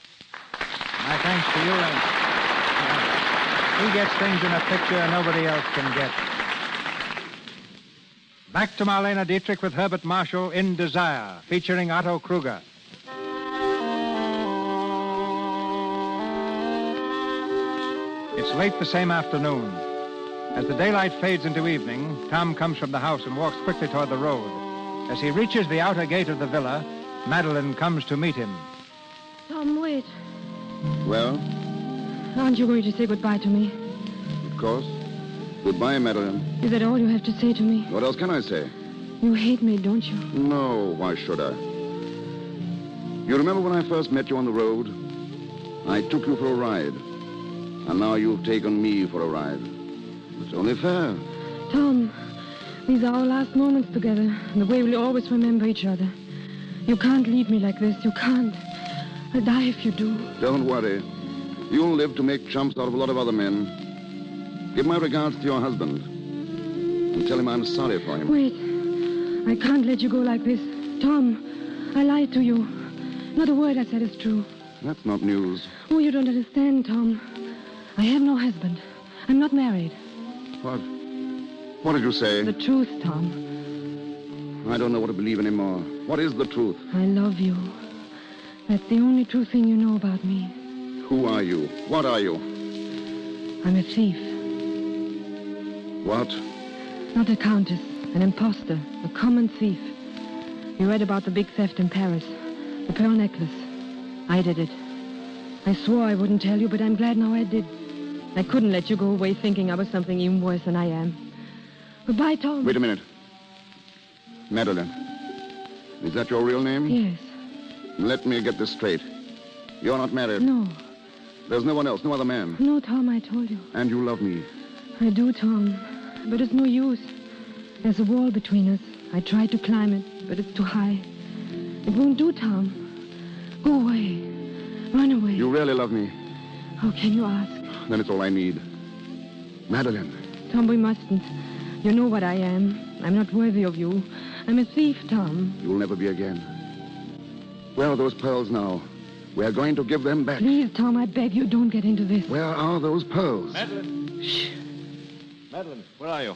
My thanks to you, Ernst. He gets things in a picture nobody else can get. Back to Marlene Dietrich with Herbert Marshall in Desire, featuring Otto Kruger. It's late the same afternoon. As the daylight fades into evening, Tom comes from the house and walks quickly toward the road. As he reaches the outer gate of the villa, Madeleine comes to meet him. Tom, wait. Well, Aren't you going to say goodbye to me? of course. Goodbye, Madeleine. Is that all you have to say to me? What else can I say? You hate me, don't you? No, why should I? You remember when I first met you on the road? I took you for a ride. And now you've taken me for a ride. It's only fair. Tom, these are our last moments together, the way we'll always remember each other. You can't leave me like this. You can't. I'll die if you do. Don't worry. You'll live to make chumps out of a lot of other men. Give my regards to your husband. And tell him I'm sorry for him. Wait. I can't let you go like this. Tom, I lied to you. Not a word I said is true. That's not news. Oh, you don't understand, Tom. I have no husband. I'm not married. What? What did you say? The truth, Tom. I don't know what to believe anymore. What is the truth? I love you. That's the only true thing you know about me. Who are you? What are you? I'm a thief. What? Not a countess. An imposter. A common thief. You read about the big theft in Paris. The pearl necklace. I did it. I swore I wouldn't tell you, but I'm glad now I did. I couldn't let you go away thinking I was something even worse than I am. Goodbye, Tom. Wait a minute. Madeleine. Is that your real name? Yes. Let me get this straight. You're not married? No. There's no one else, no other man? No, Tom, I told you. And you love me? I do, Tom. But it's no use. There's a wall between us. I tried to climb it, but it's too high. It won't do, Tom. Go away. Run away. You really love me? How can you ask? Then it's all I need. Madeleine. Tom, we mustn't. You know what I am. I'm not worthy of you. I'm a thief, Tom. You'll never be again. Where are those pearls now? We're going to give them back. Please, Tom, I beg you, don't get into this. Where are those pearls? Madeleine. Shh. Madeleine, where are you?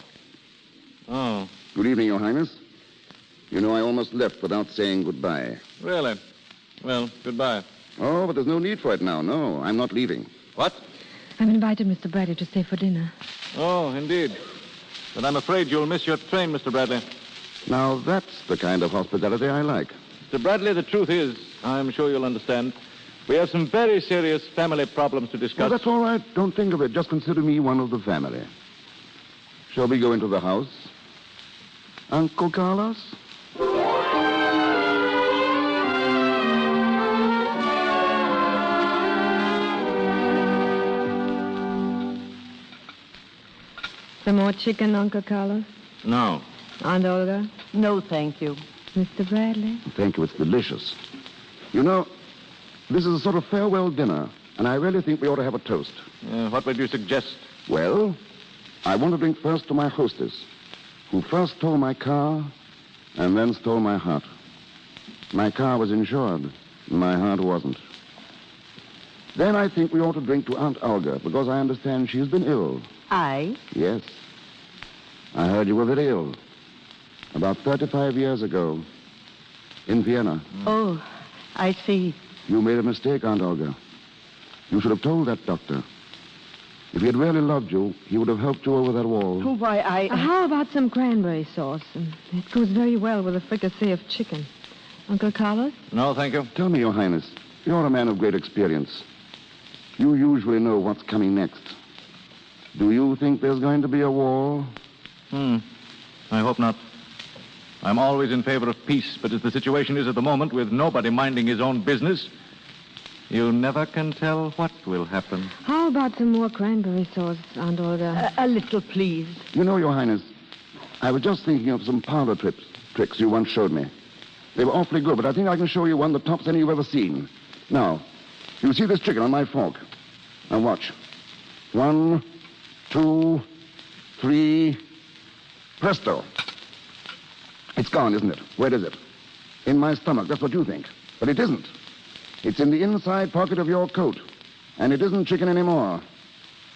Oh, Good evening, Your Highness. You know, I almost left without saying goodbye. really? Well, goodbye. Oh, but there's no need for it now. No, I'm not leaving. What? I've invited Mr. Bradley to stay for dinner. Oh, indeed. But I'm afraid you'll miss your train, Mr. Bradley. Now, that's the kind of hospitality I like. Mr. Bradley, the truth is, I'm sure you'll understand, we have some very serious family problems to discuss. Well, that's all right. Don't think of it. Just consider me one of the family. Shall we go into the house? Uncle Carlos? Some more chicken, Uncle Carlos? No. Aunt Olga? No, thank you. Mr. Bradley? Thank you. It's delicious. You know, this is a sort of farewell dinner, and I really think we ought to have a toast. What would you suggest? Well, I want to drink first to my hostess, who first stole my car and then stole my heart. My car was insured. My heart wasn't. Then I think we ought to drink to Aunt Olga, because I understand she's been ill. I? Yes. I heard you were very ill. About 35 years ago. In Vienna. Oh, I see. You made a mistake, Aunt Olga. You should have told that doctor. If he had really loved you, he would have helped you over that wall. Oh, why, How about some cranberry sauce? It goes very well with a fricassee of chicken. Uncle Carlos? No, thank you. Tell me, Your Highness, you're a man of great experience. You usually know what's coming next. Do you think there's going to be a war? I hope not. I'm always in favor of peace, but as the situation is at the moment, with nobody minding his own business, you never can tell what will happen. How about some more cranberry sauce, Aunt Olga? A little, please. You know, Your Highness, I was just thinking of some parlor tricks you once showed me. They were awfully good, but I think I can show you one that tops any you've ever seen. Now, you see this chicken on my fork. Now watch. 1, 2, 3, presto. It's gone, isn't it? Where is it? In my stomach, that's what you think. But it isn't. It's in the inside pocket of your coat. And it isn't chicken anymore.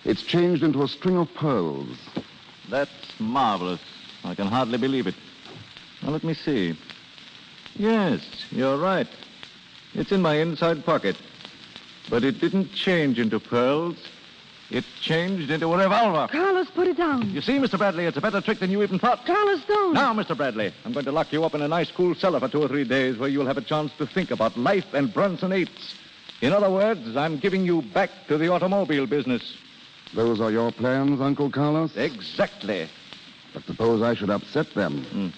It's changed into a string of pearls. That's marvelous. I can hardly believe it. Now, let me see. Yes, you're right. It's in my inside pocket. But it didn't change into pearls. It changed into a revolver. Carlos, put it down. You see, Mr. Bradley, it's a better trick than you even thought. Carlos, don't. Now, Mr. Bradley, I'm going to lock you up in a nice, cool cellar for 2 or 3 days where you'll have a chance to think about life and Brunsonates. In other words, I'm giving you back to the automobile business. Those are your plans, Uncle Carlos? Exactly. But suppose I should upset them.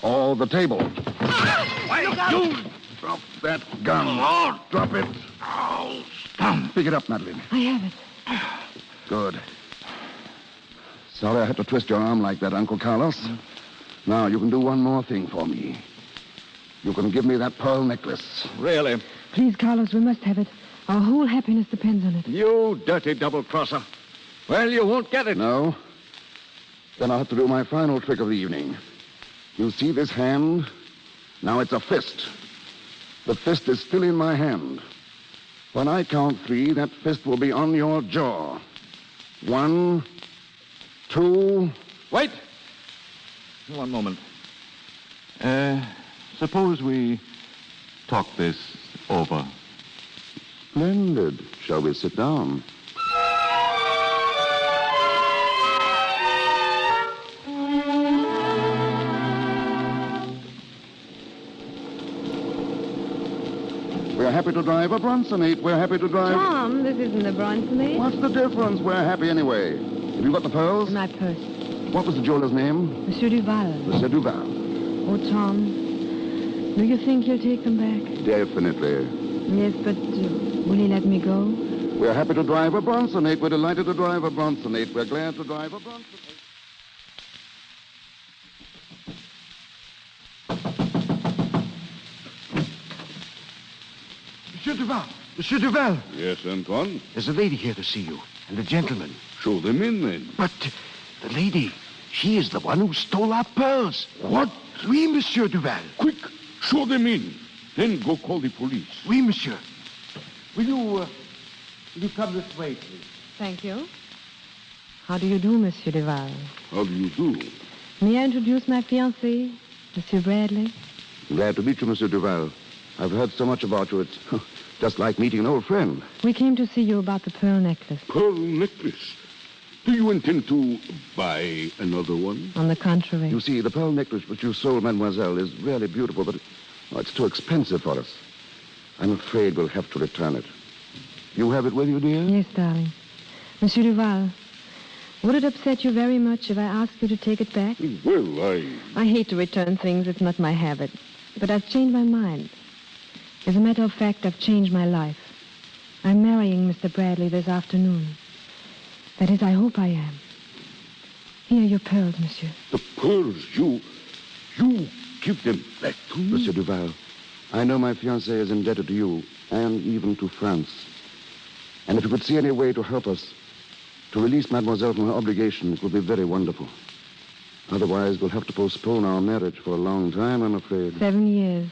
All the table. Why, you... Drop that gun. Drop it. Pick it up, Madeleine. I have it. Good. Sorry I had to twist your arm like that, Uncle Carlos. Now, you can do one more thing for me. You can give me that pearl necklace. Really? Please, Carlos, we must have it. Our whole happiness depends on it. You dirty double-crosser. Well, you won't get it. No? Then I'll have to do my final trick of the evening. You see this hand? Now it's a fist. The fist is still in my hand. When I count 3, that fist will be on your jaw. 1, 2... Wait! One moment. Suppose we talk this over. Splendid. Shall we sit down? We're happy to drive a Brunsonate. We're happy to drive... Tom, this isn't a Brunsonate. What's the difference? We're happy anyway. Have you got the pearls? My purse. What was the jeweler's name? Monsieur Duval. Monsieur Duval. Oh, Tom, do you think he'll take them back? Definitely. Yes, but will he let me go? We're happy to drive a Brunsonate. We're delighted to drive a Brunsonate. We're glad to drive a Brunsonate. Monsieur Duval! Monsieur Duval! Yes, Antoine? There's a lady here to see you. And the gentleman? Show them in, then. But the lady, she is the one who stole our pearls. What? Oui, Monsieur Duval. Quick, show them in. Then go call the police. Oui, monsieur. Will you come this way, please? Thank you. How do you do, Monsieur Duval? How do you do? May I introduce my fiancé, Monsieur Bradley? Glad to meet you, Monsieur Duval. I've heard so much about you. It's just like meeting an old friend. We came to see you about the pearl necklace. Pearl necklace? Do you intend to buy another one? On the contrary. You see, the pearl necklace which you sold Mademoiselle is really beautiful, but it's too expensive for us. I'm afraid we'll have to return it. You have it with you, dear? Yes, darling. Monsieur Duval, would it upset you very much if I asked you to take it back? Well, I hate to return things. It's not my habit. But I've changed my mind. As a matter of fact, I've changed my life. I'm marrying Mr. Bradley this afternoon. That is, I hope I am. Here are your pearls, monsieur. The pearls, you give them back to me? Monsieur Duval, I know my fiancée is indebted to you and even to France. And if you could see any way to help us, to release Mademoiselle from her obligation, it would be very wonderful. Otherwise, we'll have to postpone our marriage for a long time, I'm afraid. 7 years.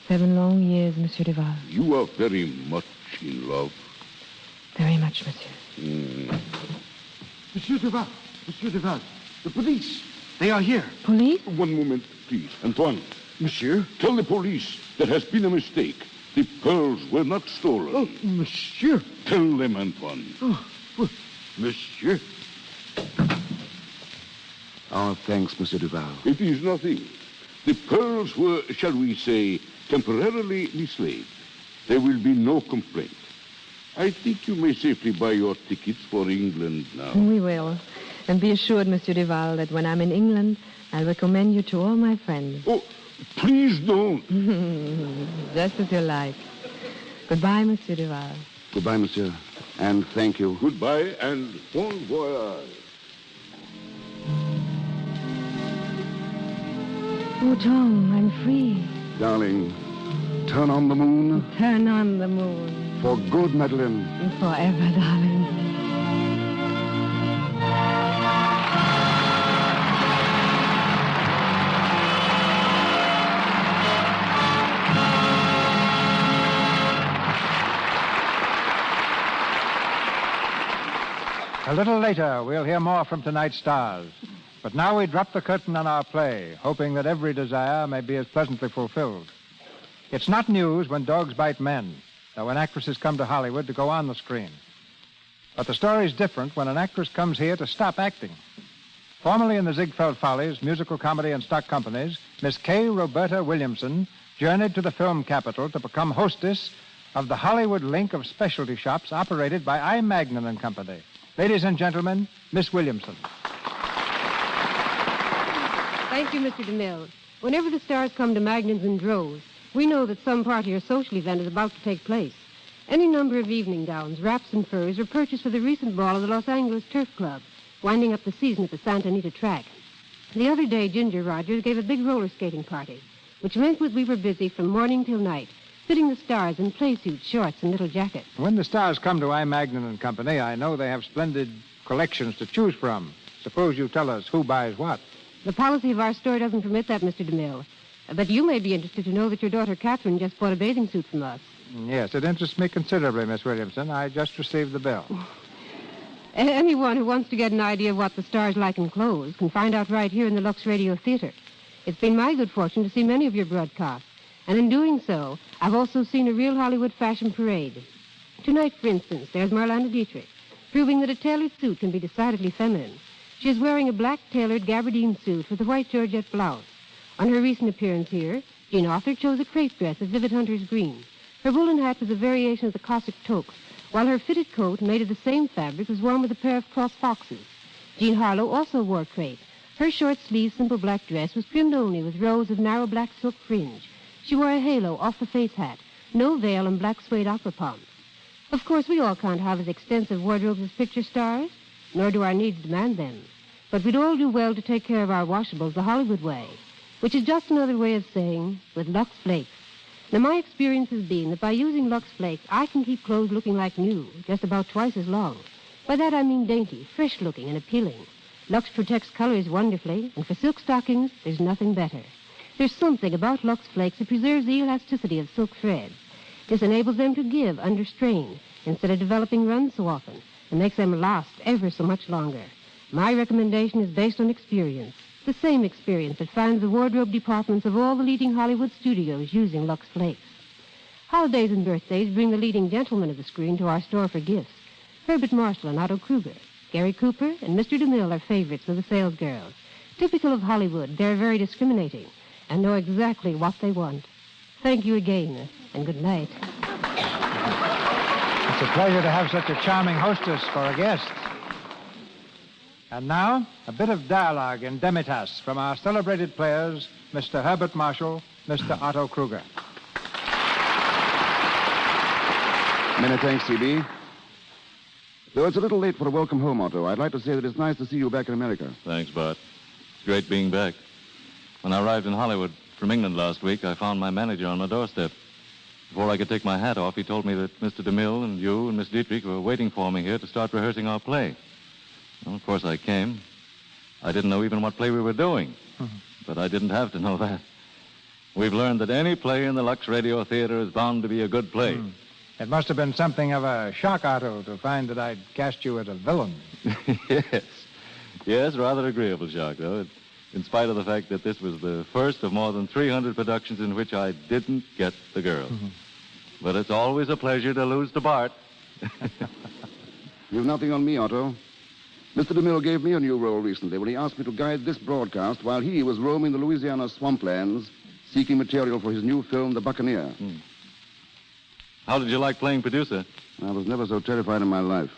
7 long years, Monsieur Duval. You are very much in love. Very much, monsieur. Monsieur Duval, the police. They are here. Police? One moment, please. Antoine. Monsieur? Tell the police there has been a mistake. The pearls were not stolen. Oh, monsieur. Tell them, Antoine. Oh, monsieur. Our thanks, Monsieur Duval. It is nothing. The pearls were, shall we say, temporarily mislaid. There will be no complaint. I think you may safely buy your tickets for England now. We will. And be assured, Monsieur Duval, that when I'm in England, I'll recommend you to all my friends. Oh, please don't. Just as you like. Goodbye, Monsieur Duval. Goodbye, monsieur. And thank you. Goodbye and bon voyage. Oh, Tom, I'm free. Darling, turn on the moon. Turn on the moon. For good, Madeleine. Forever, darling. A little later, we'll hear more from tonight's stars. But now we drop the curtain on our play, hoping that every desire may be as pleasantly fulfilled. It's not news when dogs bite men, though when actresses come to Hollywood to go on the screen. But the story's different when an actress comes here to stop acting. Formerly in the Ziegfeld Follies, musical comedy and stock companies, Miss K. Roberta Williamson journeyed to the film capital to become hostess of the Hollywood link of specialty shops operated by I. Magnin and Company. Ladies and gentlemen, Miss Williamson. Thank you, Mr. DeMille. Whenever the stars come to Magnins in droves, we know that some party or social event is about to take place. Any number of evening gowns, wraps, and furs were purchased for the recent ball of the Los Angeles Turf Club, winding up the season at the Santa Anita track. The other day, Ginger Rogers gave a big roller skating party, which meant that we were busy from morning till night, fitting the stars in play suits, shorts, and little jackets. When the stars come to I. Magnin and Company, I know they have splendid collections to choose from. Suppose you tell us who buys what. The policy of our store doesn't permit that, Mr. DeMille. But you may be interested to know that your daughter Catherine just bought a bathing suit from us. Yes, it interests me considerably, Miss Williamson. I just received the bill. Anyone who wants to get an idea of what the stars like in clothes can find out right here in the Lux Radio Theater. It's been my good fortune to see many of your broadcasts. And in doing so, I've also seen a real Hollywood fashion parade. Tonight, for instance, there's Marlene Dietrich, proving that a tailored suit can be decidedly feminine. She is wearing a black tailored gabardine suit with a white georgette blouse. On her recent appearance here, Jean Arthur chose a crepe dress of vivid hunter's green. Her woolen hat was a variation of the Cossack toque, while her fitted coat, made of the same fabric, was worn with a pair of cross foxes. Jean Harlow also wore crepe. Her short-sleeved, simple black dress was trimmed only with rows of narrow black silk fringe. She wore a halo off the face hat, no veil, and black suede opera pumps. Of course, we all can't have as extensive wardrobes as picture stars, nor do our needs demand them. But we'd all do well to take care of our washables the Hollywood way, which is just another way of saying with Lux Flakes. Now, my experience has been that by using Lux Flakes, I can keep clothes looking like new, just about twice as long. By that I mean dainty, fresh-looking, and appealing. Lux protects colors wonderfully, and for silk stockings, there's nothing better. There's something about Lux Flakes that preserves the elasticity of silk threads. This enables them to give under strain instead of developing runs so often, and makes them last ever so much longer. My recommendation is based on experience, the same experience that finds the wardrobe departments of all the leading Hollywood studios using Lux Flakes. Holidays and birthdays bring the leading gentlemen of the screen to our store for gifts. Herbert Marshall and Otto Kruger, Gary Cooper, and Mr. DeMille are favorites with the salesgirls. Typical of Hollywood, they're very discriminating and know exactly what they want. Thank you again, and good night. It's a pleasure to have such a charming hostess for a guest. And now, a bit of dialogue in demitas from our celebrated players, Mr. Herbert Marshall, Mr. Otto Kruger. Many thanks, C.B. Though it's a little late for a welcome home, Otto, I'd like to say that it's nice to see you back in America. Thanks, Bart. It's great being back. When I arrived in Hollywood from England last week, I found my manager on my doorstep. Before I could take my hat off, he told me that Mr. DeMille and you and Miss Dietrich were waiting for me here to start rehearsing our play. Well, of course, I came. I didn't know even what play we were doing. But I didn't have to know that. We've learned that any play in the Lux Radio Theater is bound to be a good play. It must have been something of a shock, Otto, to find that I'd cast you as a villain. Yes. Yes, rather agreeable shock, though. In spite of the fact that this was the first of more than 300 productions in which I didn't get the girl. But it's always a pleasure to lose to Bart. You've nothing on me, Otto. Mr. DeMille gave me a new role recently when he asked me to guide this broadcast while he was roaming the Louisiana swamplands seeking material for his new film, The Buccaneer. How did you like playing producer? I was never so terrified in my life.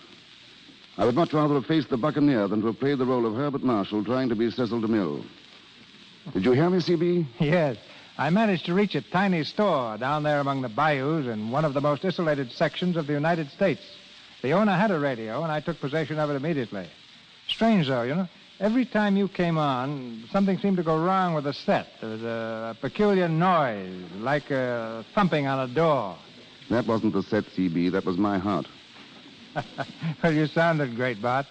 I would much rather have faced the Buccaneer than to have played the role of Herbert Marshall trying to be Cecil DeMille. Did you hear me, C.B.? Yes. I managed to reach a tiny store down there among the bayous in one of the most isolated sections of the United States. The owner had a radio, and I took possession of it immediately. Strange, though, you know. Every time you came on, something seemed to go wrong with the set. There was a peculiar noise, like a thumping on a door. That wasn't the set, C.B. That was my heart. Well, you sounded great, Bart.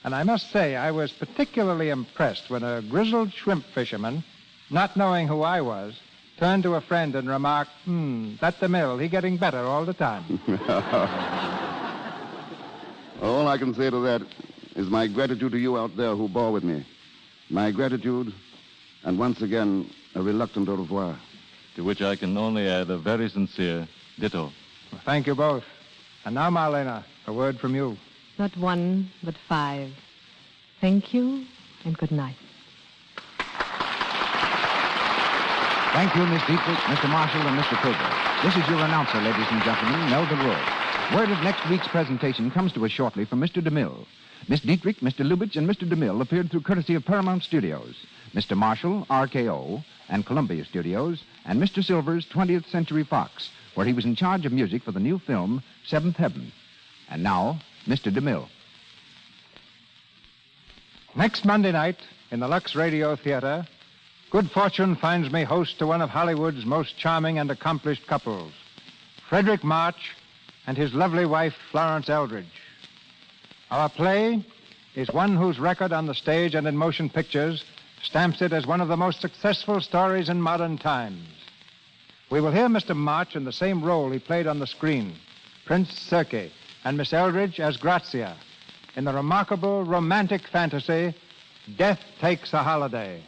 And I must say, I was particularly impressed when a grizzled shrimp fisherman, not knowing who I was, turned to a friend and remarked, that DeMille, he getting better all the time. All I can say to that is my gratitude to you out there who bore with me. My gratitude, and once again, a reluctant au revoir. To which I can only add a very sincere ditto. Well, thank you both. And now, Marlene, a word from you. Not 1, but 5. Thank you, and good night. Thank you, Miss Dietrich, Mr. Marshall, and Mr. Kruger. This is your announcer, ladies and gentlemen, Melvin Roy. Word of next week's presentation comes to us shortly from Mr. DeMille. Miss Dietrich, Mr. Lubitsch, and Mr. DeMille appeared through courtesy of Paramount Studios. Mr. Marshall, RKO, and Columbia Studios, and Mr. Silver's 20th Century Fox, where he was in charge of music for the new film, Seventh Heaven. And now, Mr. DeMille. Next Monday night, in the Lux Radio Theater, good fortune finds me host to one of Hollywood's most charming and accomplished couples, Frederick March and his lovely wife, Florence Eldridge. Our play is one whose record on the stage and in motion pictures stamps it as one of the most successful stories in modern times. We will hear Mr. March in the same role he played on the screen, Prince Circe, and Miss Eldridge as Grazia, in the remarkable romantic fantasy, Death Takes a Holiday.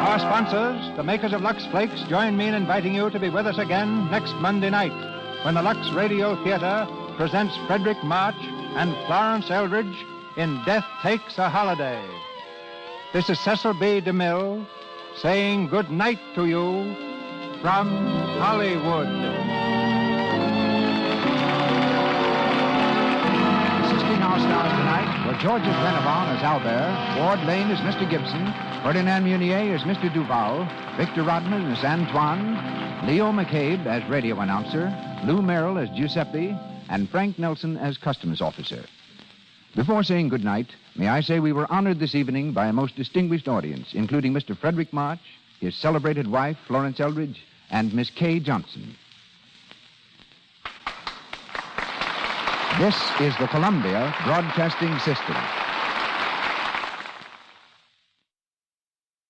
Our sponsors, the makers of Lux Flakes, join me in inviting you to be with us again next Monday night when the Lux Radio Theater presents Frederick March and Florence Eldridge in Death Takes a Holiday. This is Cecil B. DeMille saying good night to you from Hollywood. Assisting our stars tonight were Georges Renavon as Albert, Ward Lane as Mr. Gibson, Ferdinand Munier as Mr. Duval, Victor Rodman as Antoine, Leo McCabe as radio announcer, Lou Merrill as Giuseppe, and Frank Nelson as customs officer. Before saying good night, may I say we were honored this evening by a most distinguished audience, including Mr. Frederick March, his celebrated wife, Florence Eldridge, and Miss Kay Johnson. This is the Columbia Broadcasting System.